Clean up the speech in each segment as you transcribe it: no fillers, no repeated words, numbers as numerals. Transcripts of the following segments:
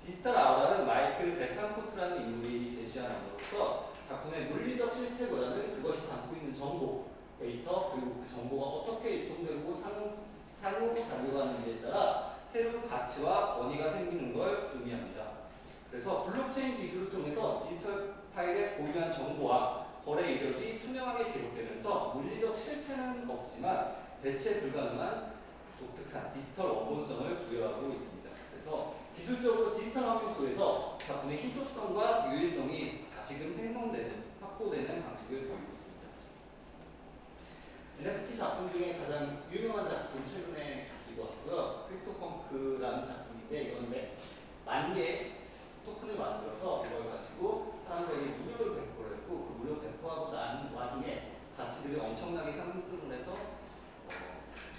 디지털 아우라는 마이클 베탄코트라는 인물이 제시한 언어로서 작품의 물리적 실체보다는 그것이 담고 있는 정보, 데이터, 그리고 그 정보가 어떻게 유통되고 상호작용하는지에 따라 새로운 가치와 권위가 생기는 걸 의미합니다. 그래서 블록체인 기술을 통해서 디지털 파일에 보유한 정보와 거래 이력이 투명하게 기록되면서 물리적 실체는 없지만 대체 불가능한 독특한 디지털 원본성을 부여하고 있습니다. 그래서 기술적으로 디지털 환경 속에서 작품의 희소성과 유일성이 다시금 생성되는, 확보되는 방식을 보이고 있습니다. NFT 작품 중에 가장 유명한 작품 최근에 가지고 왔고요. 크립토펑크라는 작품인데 이건데 10,000개의 토큰을 만들어서 이걸 가지고 사람들에게 무료로 배포를 했고 그 무료 배포하고 난 와중에 가치들이 엄청나게 상승을 해서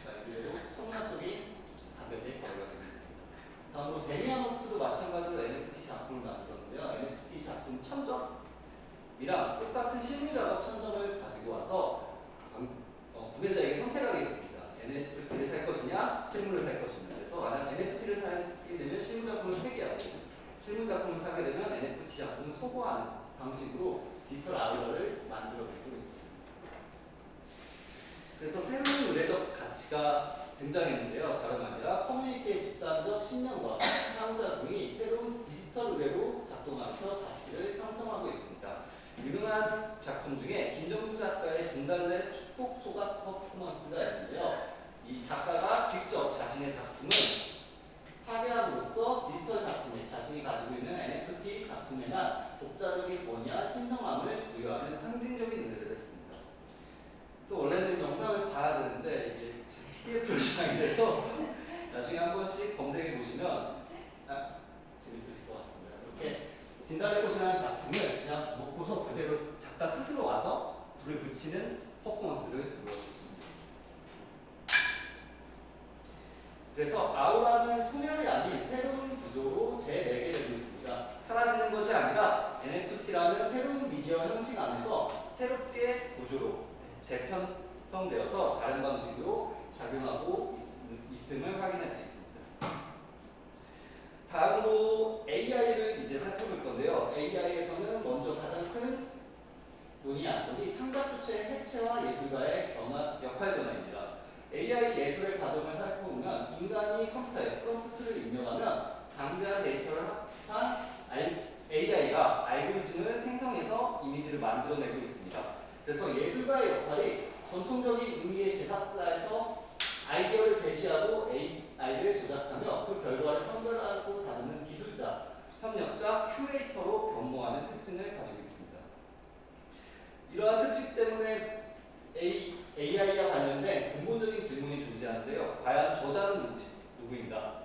말 그대로 천문학적인 가격에 거래가 되고 있습니다. 다음으로 데미안 호스트도 마찬가지로 NFT 작품을 만들었는데요. NFT 작품 1000점이랑 똑같은 실물 작업 1000점을 가지고 와서 구매자에게 선택하게 있습니다. NFT를 살 것이냐, 실물을 살 것이냐. 그래서 만약 NFT를 사게 되면 실물 작품을 폐기하고 실물 작품을 사게 되면 NFT 작품을 소거하는 방식으로 디지털 아우라를 만들어내고 있었습니다. 그래서 새로운 의례적 가치가 등장했는데요. 다름 아니라 커뮤니티의 집단적 신념과 상호작용이 새로운 디지털 의례로 작동하면서 가치를 형성하고 있습니다. 유능한 작품 중에 김정수 작가의 진달래 축복 소각 퍼포먼스가 있는데요. 이 작가가 직접 자신의 작품을 파괴함으로써 디지털 작품에 자신이 가지고 있는 NFT 작품에만 독자적인 권위와 신성함을 부여하는 상징적인 의뢰를 했습니다. 그래서 원래는 영상을 봐야 되는데 이게 PDF로 시작이 돼서 나중에 한 번씩 검색해 보시면 재밌으실 것 같습니다. 이렇게 진달래꽃이라는 작품을 그냥 먹고서 그대로 작가 스스로 와서 불을 붙이는 퍼포먼스를 보여줬습니다. 그래서 아우라는 소멸이 아닌 새로운 구조로 재매개되고 있습니다. 사라지는 것이 아니라 NFT라는 새로운 미디어 형식 안에서 새롭게 구조로 재편성되어서 다른 방식으로 작용하고 있음을 확인할 수 있습니다. 다음으로 AI를 이제 살펴볼 건데요. AI에서는 먼저 가장 큰 논의 창작 주체의 해체와 예술가의 역할 변화입니다. AI 예술의 과정을 살펴보면 인간이 컴퓨터에 프롬프트를 입력하면 방대한 데이터를 학습한 AI가 알고리즘을 생성해서 이미지를 만들어내고 있습니다. 그래서 예술가의 역할이 전통적인 의미의 제작자에서 아이디어를 제시하고 AI를 조작하며 그 결과를 선별하고 다루는 기술자, 협력자, 큐레이터로 변모하는 특징을 가지고 있습니다. 이러한 특징 때문에 AI와 관련된 근본적인 질문이 존재하는데요. 과연 저자는 누구인가?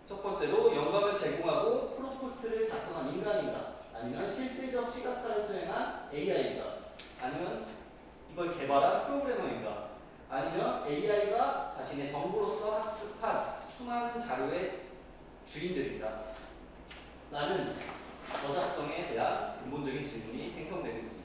첫 번째로 영감을 제공하고 프롬프트를 작성한 인간인가? 아니면 실질적 시각화를 수행한 AI인가? 아니면 이걸 개발한 프로그래머인가? 아니면 AI가 자신의 정보로서 학습한 수많은 자료의 주인들인가? 라는 저자성에 대한 근본적인 질문이 생성되고 있습니다.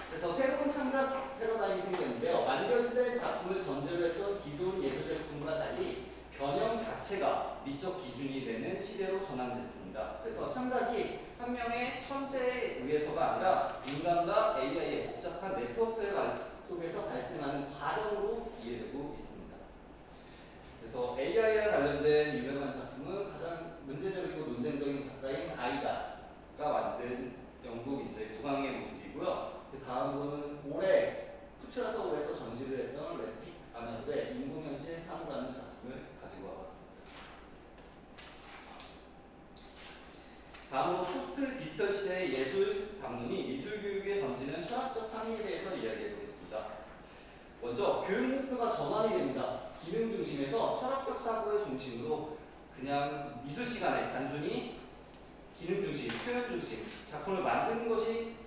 그래서 새로운 창작 패러다임이 생겼는데요. 완결된 작품을 전제로 했던 기존 예술작품과 달리 변형 자체가 미적 기준이 되는 시대로 전환됐습니다. 그래서 창작이 한 명의 천재에 의해서가 아니라 인간과 AI의 복잡한 네트워크 속에서 발생하는 과정으로 이해되고 있습니다. 그래서 AI와 관련된 유명한 작품은 가장 문제적이고 논쟁적인 작가인 아이다가 만든 영국 국왕의 모습이고요. 그 다음은 올해 푸츄라서울에서 전시를 했던 래픽 아나르의 인공현실 사무라는 작품을 가지고 와봤습니다. 다음으로 포스트 디지털 시대의 예술 담론이 미술 교육에 던지는 철학적 함의에 대해서 이야기해보겠습니다. 먼저 교육 목표가 전환이 됩니다. 기능 중심에서 철학적 사고의 중심으로 그냥 미술 시간에 단순히 기능 중심, 표현 중심, 작품을 만드는 것이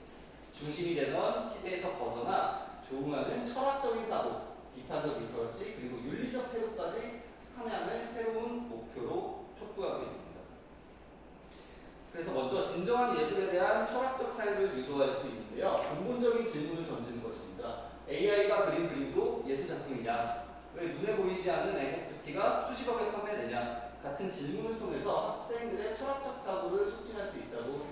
중심이 되던 시대에서 벗어나 조응하는 철학적인 사고, 비판적 리터러시, 그리고 윤리적 태도까지 함양을 새로운 목표로 촉구하고 있습니다. 그래서 먼저 진정한 예술에 대한 철학적 사유를 유도할 수 있는데요. 근본적인 질문을 던지는 것입니다. AI가 그린 그림도 예술 작품이냐? 왜 눈에 보이지 않는 NFT가 수십억에 판매되냐? 같은 질문을 통해서 학생들의 철학적 사고를 촉진할 수 있다고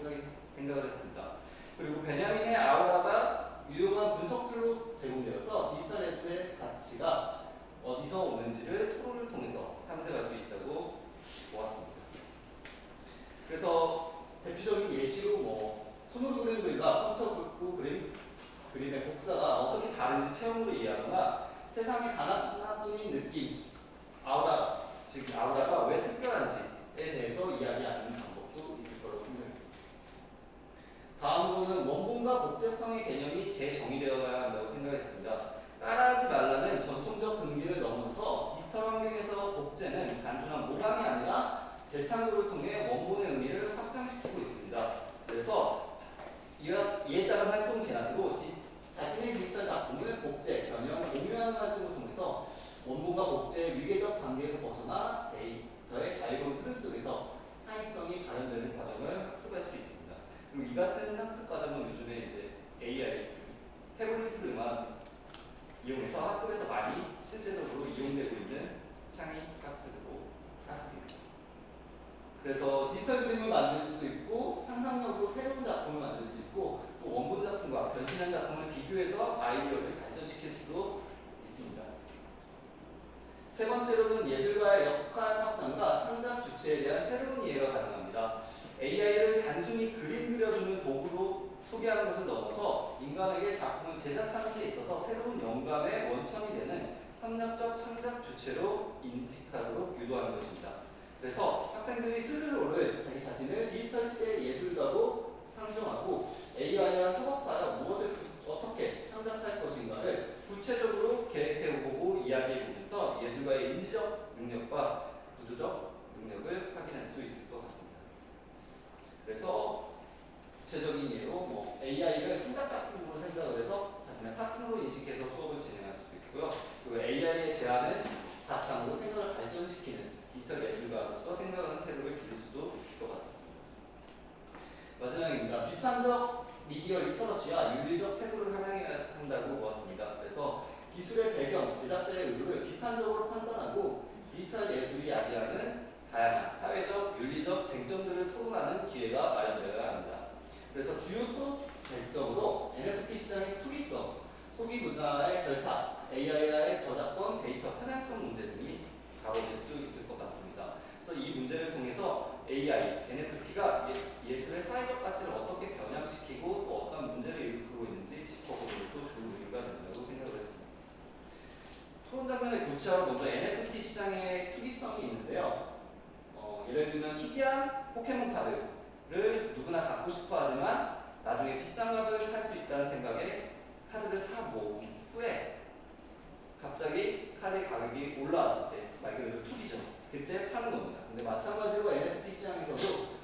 생각을 했습니다. 그리고 베냐민의 아우라가 유용한 분석툴로 제공되어서 디지털 예술의 가치가 어디서 오는지를 토론을 통해서 탐색할 수 있다고 보았습니다. 그래서 대표적인 예시로 손으로 그린 그림과 컴퓨터 그림의 복사가 어떻게 다른지 체험으로 이해하거나 세상의 하나뿐인 느낌, 아우라, 즉 아우라가 왜 특별한지에 대해서 이야기하는 방법도 있을 거라고 생각했습니다. 다음으로는 원본과 복제성의 개념이 재정의되어야 한다고 생각했습니다. 따라하지 말라는 전통적 금기를 넘어서 디지털 환경에서 복제는 단순한 모방이 아니라 재창조를 통해 원본의 의미를 확장시키고 있습니다. 그래서 이에 따른 활동 제안으로 자신의 디지털 작품을 복제, 변형, 공유하는 활동을 통해서 원본과 복제의 위계적 관계에서 벗어나 데이터의 자유로운 흐름 속에서 창의성이 발현되는 과정을 학습할 수 있습니다. 그리고 이 같은 학습 과정은 요즘에 이제 AI, 태블릿을만 이용해서 학교에서 많이 실제적으로 이용되고 있는 창의 학습입니다. 그래서 디지털 그림을 만들 수도 있고 상상력으로 새로운 작품을 만들 수 있고 또 원본 작품과 변신한 작품을 비교해서 아이디어를 발전시킬 수도 있습니다. 세 번째로는 예술가의 역할 확장과 창작 주체에 대한 새로운 이해가 가능합니다. AI를 단순히 그림 그려주는 도구로 소개하는 것을 넘어서 인간에게 작품을 제작하는 데 있어서 새로운 영감의 원천이 되는 협력적 창작 주체로 인식하도록 유도하는 것입니다. 그래서 학생들이 스스로를 자기 자신을 디지털 시대의 예술가로 상정하고 AI와 협업하여 무엇을 어떻게 창작할 것인가를 구체적으로 계획해보고 이야기해보면서 예술가의 인지적 능력과 구조적 능력을 확인할 수 있을 것 같습니다. 그래서 구체적인 예로 AI를 창작 작품으로 생각을 해서 자신의 파트너로 인식해서 수업을 진행할 수도 있고요. 그리고 AI의 제안을 바탕으로 생각을 발전시키는 디지털 예술가로서 생각하는 태도를 기를 수도 있을 것 같습니다. 마지막입니다. 비판적 미디어 리터러시와 윤리적 태도를 함양해야 한다고 보았습니다. 그래서 기술의 배경, 제작자의 의도를 비판적으로 판단하고 디지털 예술이 야기하는 다양한 사회적, 윤리적 쟁점들을 토론하는 기회가 마련되어야 합니다. 그래서 주요 토론 쟁점으로 NFT 시장의 투기성, 소비 문화의 결탁, AI와의 저작권, 데이터 편향성 문제 등이 다뤄질 수 있을 것 같습니다. 그래서 이 문제를 통해서 AI, NFT가 예술의 사회적 가치를 어떻게 변형시키고 또 어떤 문제를 일으키고 있는지 짚어보는 것도 좋은 의미가 된다고 생각을 했습니다. 토론 장면의 구체화로 먼저 NFT 시장의 투기성이 있는데요. 예를 들면 희귀한 포켓몬 카드를 누구나 갖고 싶어 하지만 나중에 비싼 값을 할 수 있다는 생각에 카드를 사 모은 후에 갑자기 카드의 가격이 올라왔을 때 말 그대로 투기죠. 그때 파는 겁니다. 근데 마찬가지로 NFT 시장에서도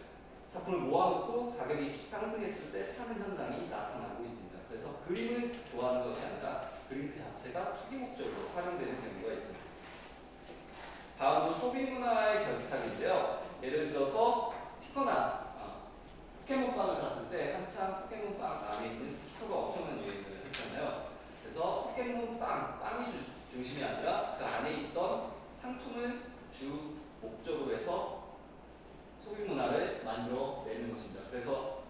작품을 모아놓고 가격이 상승했을 때 파는 현상이 나타나고 있습니다. 그래서 그림을 좋아하는 것이 아니라 그림 그 자체가 투기 목적으로 활용되는 경우가 있습니다. 다음은 소비 문화의 결탁인데요. 예를 들어서 스티커나 포켓몬빵을 샀을 때 한참 포켓몬빵 안에 있는 스티커가 엄청난 유행을 했잖아요. 그래서 빵이 중심이 아니라 그 안에 있던 상품을 주 목적으로 해서 소비 문화를 만들어내는 것입니다. 그래서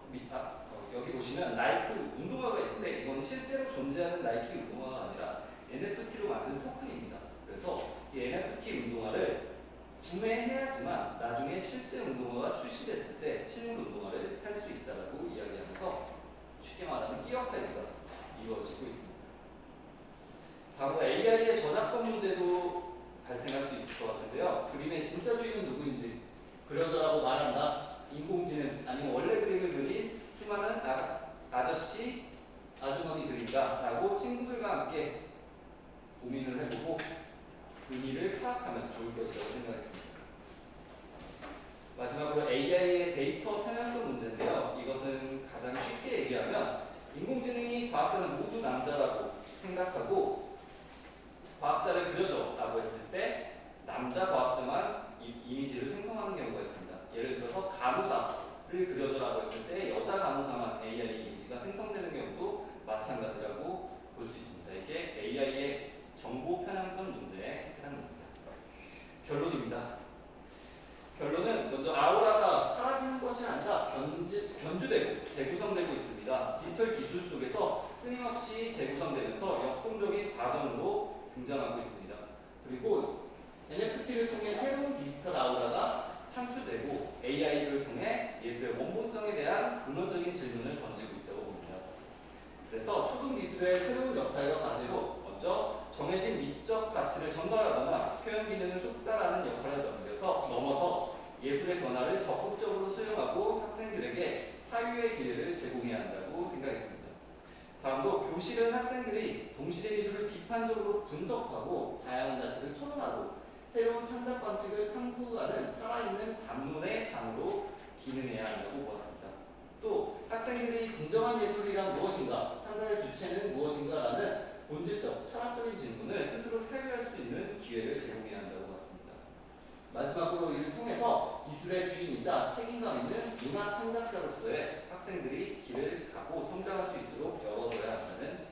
여기 보시면 나이키 운동화가 있는데 이건 실제로 존재하는 나이키 운동화가 아니라 NFT로 만든 토큰입니다. 그래서 이 NFT 운동화를 구매해야지만 나중에 실제 운동화가 출시됐을 때 실물 운동화를 살 수 있다고 이야기하면서 쉽게 말하면 끼어 팔기가 이루어지고 있습니다. 다음으로 AI의 저작권 문제도 발생할 수 있을 것 같은데요. 그림의 진짜 주인은 누구인지 그려줘라고 말한다. 인공지능 아니면 원래 그림을 그린 수많은 아저씨, 아주머니들인가 라고 친구들과 함께 고민을 해보고 의미를 파악하면 좋을 것이라고 생각했습니다. 마지막으로 AI의 데이터 편향성 문제인데요. 이것은 가장 쉽게 얘기하면 인공지능이 과학자는 모두 남자라고 생각하고 과학자를 그려줘 라고 했을 때 남자 과학자만 이미지를 생성하는 경우가 있습니다. 예를 들어서 간호사를 그려줘 라고 했을 때 여자 간호사만 AI 이미지가 생성되는 경우도 마찬가지라고 볼 수 있습니다. 이게 AI의 정보 편향성 문제에 해당됩니다. 결론입니다. 끊임없이 재구성되면서 역동적인 과정으로 등장하고 있습니다. 그리고 NFT를 통해 새로운 디지털 아우라가 창출되고 AI를 통해 예술의 원본성에 대한 근원적인 질문을 던지고 있다고 봅니다. 그래서 초등 미술의 새로운 역할과 가지로 먼저 정해진 미적 가치를 전달하거나 표현 기능을 쏟다라는 역할을 넘어서 예술의 변화를 적극적으로 수용하고 학생들에게 사유의 기회를 제공해야 한다고 생각했습니다. 다음으로 교실은 학생들이 동시대 미술을 비판적으로 분석하고 다양한 가치를 토론하고 새로운 창작 방식을 탐구하는 살아있는 반문의 장으로 기능해야 한다고 보았습니다. 또 학생들이 진정한 예술이란 무엇인가, 창작의 주체는 무엇인가라는 본질적, 철학적인 질문을 스스로 회유할 수 있는 기회를 제공해야 한다고 봤습니다. 마지막으로 이를 통해서 기술의 주인이자 책임감 있는 문화 창작자로서의 학생들이 길을 가고 성장할 수 있도록 열어줘야 한다는